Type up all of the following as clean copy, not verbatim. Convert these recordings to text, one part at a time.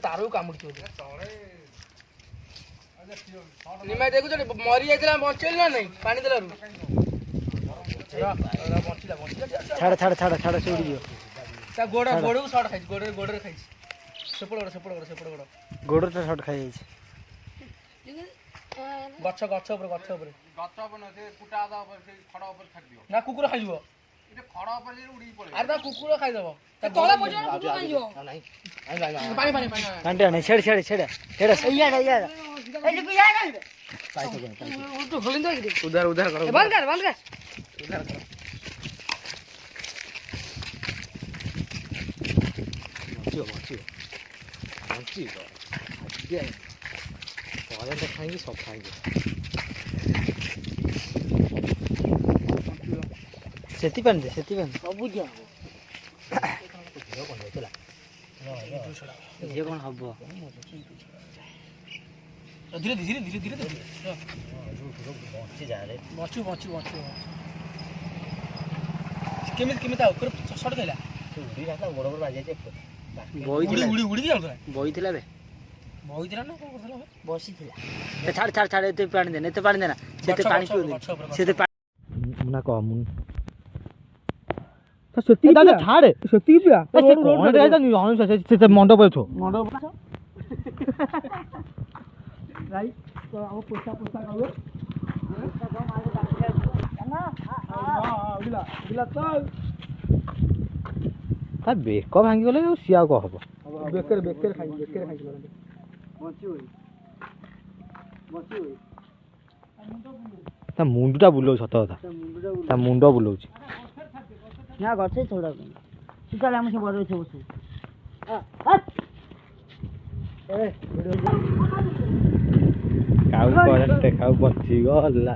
तार कामुड़ी निमाई देखु मरी जाइए बचेल ना नहीं पानी देलु छाड़ छाड़ छाड़ छाड़ से उड़ी दियो गोड़ गोड़ को शॉट खाई गोड़ गोड़ खाई सेपड़ गोड़ गोड़ तो शॉट खाई जाइए गछ गछ ऊपर गछ ऊपर न से कुटा दा ऊपर से खड़ा ऊपर छाड़ दियो ना कुकुर खाइ दियो इते खड़ा ऊपर जे उड़ी पड़े अरे ता कुकुर खाइ देबो त तोला बजो कुकुर खाइ दियो नहीं पानी पानी पानी कांटे नहीं छेड़ छेड़ छेड़ छेड़ सही है ए जे पिया ना काय तो तो खोलिन दो उधर उधर करो बंद कर उधर करो बच्ची ये और तो खाएंगे सब खाएंगे सेती बन सब बुझिया ये कौन हबो धीरे धीरे धीरे धीरे बच्चे जा रे बच्चू केमित आउ कर शॉट गइला उड़ी रहता बड़ बड़ बाजे जे उड़ी उड़ी जाउ बोई थिला बे बोई थिला ना कोन करथला बसी थिला ते छाड़ छाड़ छाड़ एते पानी देना सेते पानी पियो दे सेते मुना को मुन तो सत्ती दादा छाड़ सत्ती पिया रोड रोड रे जानी हनु सेते मंडप छो राइट तो आओ पोसा गाओ ना उला तो ता बेक भांगी गले सिया को हबो बेकर खाई ता मुंडटा बुलो सत कथा ता मुंड बुलोची ना गछे छोड़ा चल हम से बड़ छे बस काउ करते खाउ बच्ची गला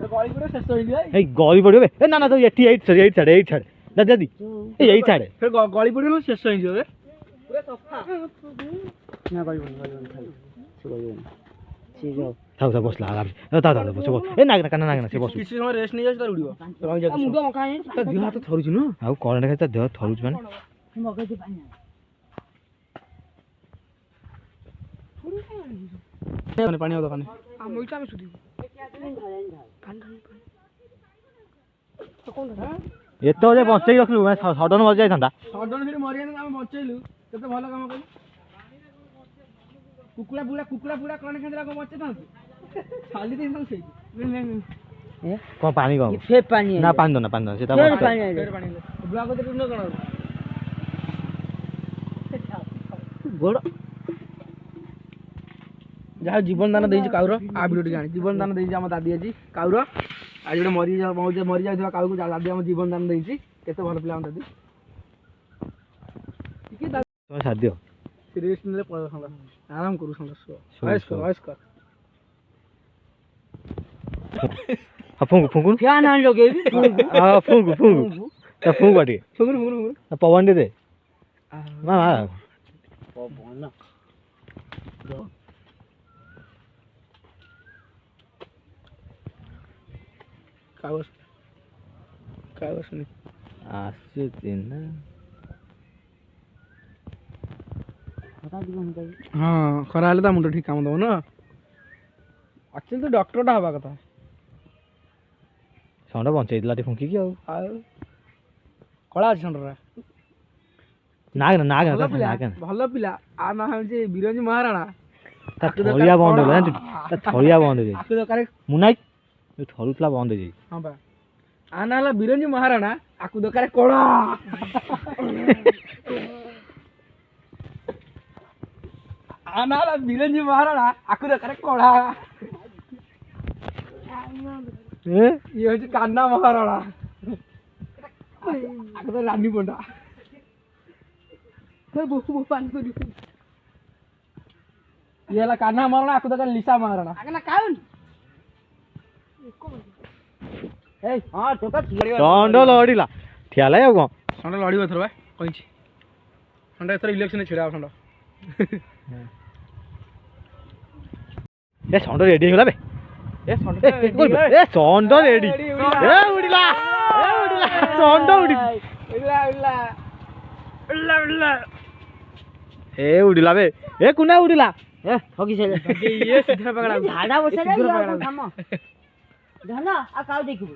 गली पड़े शेष होई ए गली पड़ियो बे ए ना ना तो 88 छाड़ दादी ए यही छाड़ फिर गली पड़ियो शेष होई जो रे पूरा सफा ना गली खाई ठीक है थाउ बसला आराम ता बस ए नागना काना नागना से बस किसी समय रेस्ट नहीं जाय तार उड़ियो रंग जा मुंडो मका नहीं त देह हाथ थरुछ न आउ करंट खाइ त देह थरुछ माने मका दे पानी पानी आउ दकाने हम ओइटा में सुदी तो कोन एतो जे बचै रखलु मैं सडन मर जाय थांदा सडन फिर मरिया हम बचैलु केते भलो काम करी कुकुड़ा बुड़ा कोन खेंदरा को बच्चे था खाली दिन से ए को पानी को फेर पानी ना पानी दो सेता फेर पानी बुआ को तो न करा गोड़ जहाँ जीवन दान देइछ काउर आ वीडियो जानी जीवन दान देइछ हम दादी जी काउर आज जोटे मरी जाइथिबा काउ को दादी हम जीवन दान देइछ केते भलो पिला हम दादी ठीक है तो साथ दियो रेस्ट नेले पळ संग आराम करू संग वाइस कर फुंगु क्या ना लोगे हां फुंगु ता फुंगु बाटी फुंगु पवन दे मा पवन कागज नहीं आसे दिन हाँ खरा हेले मुंड ठीक काम दब ना एक्चुअली तो डॉक्टर टा हवा कथा सौंड बंचै दिला टे फुंकी की कला अछि सौंडरा नागना भलो पिला आ ना हम जे बिरंज महाराणा ता थोड़िया बंद हो जान ता थोड़िया बंद हो जाई आकु दरकार मुनाई ए थरुतला बंद हो जाई हां बा आना हला बिरंज महाराणा आकु दरकार कोड़ा आना हला बिरंज महाराणा आकु दरकार कोड़ा ए ये हो कान्ना महाराणा आकु तो रानी पंडा तो बहु पानी को ये हला कान्ना महाराणा आकु दरकार लिसा महाराणा आकना काउन ए हां टोका सौंड लड़ीला ठियाला आ को सौंड लड़ीबो थरबा कहिछि सौंड एथर इलेक्शन छिड़ा सौंड ए सौंड रेडी होला बे ए सौंड ए सौंड रेडी ए उड़िला सौंड उड़ी उड़िला ଏ ଉଡ଼ିଲା ବେ ଏ କୁନା ଉଡ଼ିଲା ଏ ଠକି ସାଇଲେ ଇଏ ସିଧା ପକଡ଼ା ଝାଡା ବସା କାମ ଧନ ଆଉ କାଉ ଦେଖିବୁ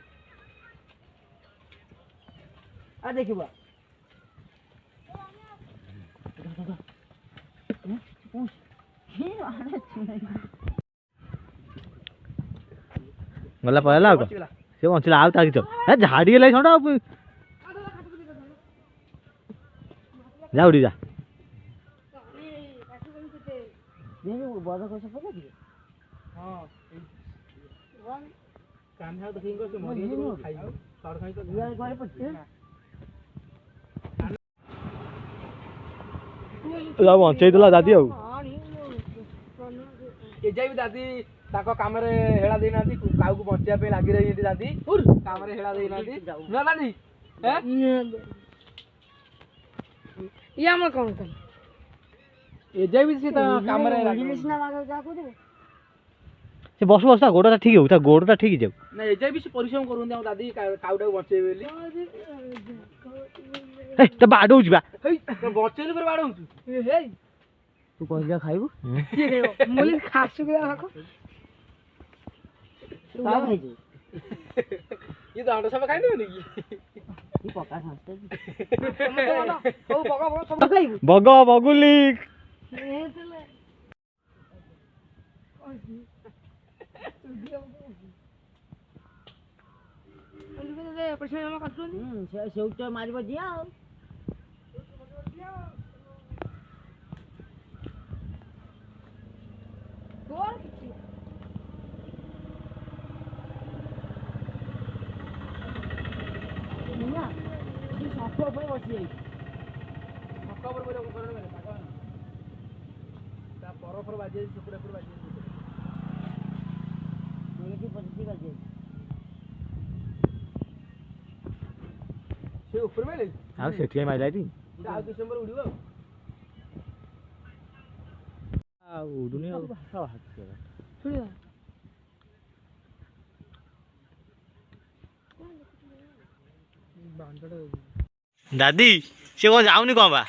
ଆଉ ଦେଖିବୁ ଗଲା ପଳେଇଲା ଆଉ ସେ ବଞ୍ଚିଲା ଆଉ ତା କିଛି ଏ ଝାଡ଼ି ଗଲା ଷଣ୍ଢ ଆଉ ଯା ଉଡ଼ି ଯା ବଡ଼ କଷ ପକେଇ ହଁ କାନ୍ହା ଦେଖିକି ସେ ମରି ଖାଇବୁ ସର ଖାଇ ତ ଘରେ ପଡିଛି ଯାଉ ବଞ୍ଚେଇ ଦେଲା ଦାଦି ଆଉ ଏଯାଇ ବି ଦାଦି ତାଙ୍କ କାମରେ ହେଳା ଦେଇନାହାନ୍ତି କାହାକୁ ବଞ୍ଚେଇବା ପାଇଁ ଲାଗି ରହିଛନ୍ତି ଦାଦି କାମରେ ହେଳା ଦେଇନାହାନ୍ତି ନା ଦାଦି ଇଏ ଆମର କଣ କଲେ ଏଯାଇ ବି ସେ ତା କାମରେ ସେ ବସୁ ବସୁ ତା ଗୋଡ଼ଟା ଠିକ୍ ହଉ ତା ଗୋଡ଼ଟା ଠିକ୍ ଯାଉ ନା ଏଯାଇ ବି ସେ ପରିଶ୍ରମ କରୁଛନ୍ତି ଆମ ଦାଦି କାଉଟାକୁ ବଞ୍ଚେଇବେ ବୋଲି ତା ବାଡ଼ଉଛି ବା ବଞ୍ଚେଇଲେ ପରେ ବାଡ଼ଉଛୁ ହେଇ ତୁ କହିଲା ଖାଇବୁ କିଏ ଖାଇବ ମୁଁ ଖାସୁ କିଆ ଖାକ ଖାଇଛୁ ଇଏ ତ ଅଣ୍ଡା ସବୁ ଖାଇଦେବେନି କି ପକା ଖାଇଛୁ ହଉ ବଗ ବଗ ସବୁ ଖାଇବୁ ବଗ ବଗୁଲି ସେଉଟା ମାରିବ ଦିଆ ଆଉ ସେ ଉପରେ ମାଇଲେ ଆଉ ସେଥିପାଇଁ ମାଇଲା ଏଠି ଆଉ ଡିସେମ୍ବର ଉଡ଼ିବ ଆଉ ଉଡ଼ୁନି ଆଉ ଦାଦି ସେ କ'ଣ ଯାଉନି କ'ଣ ବା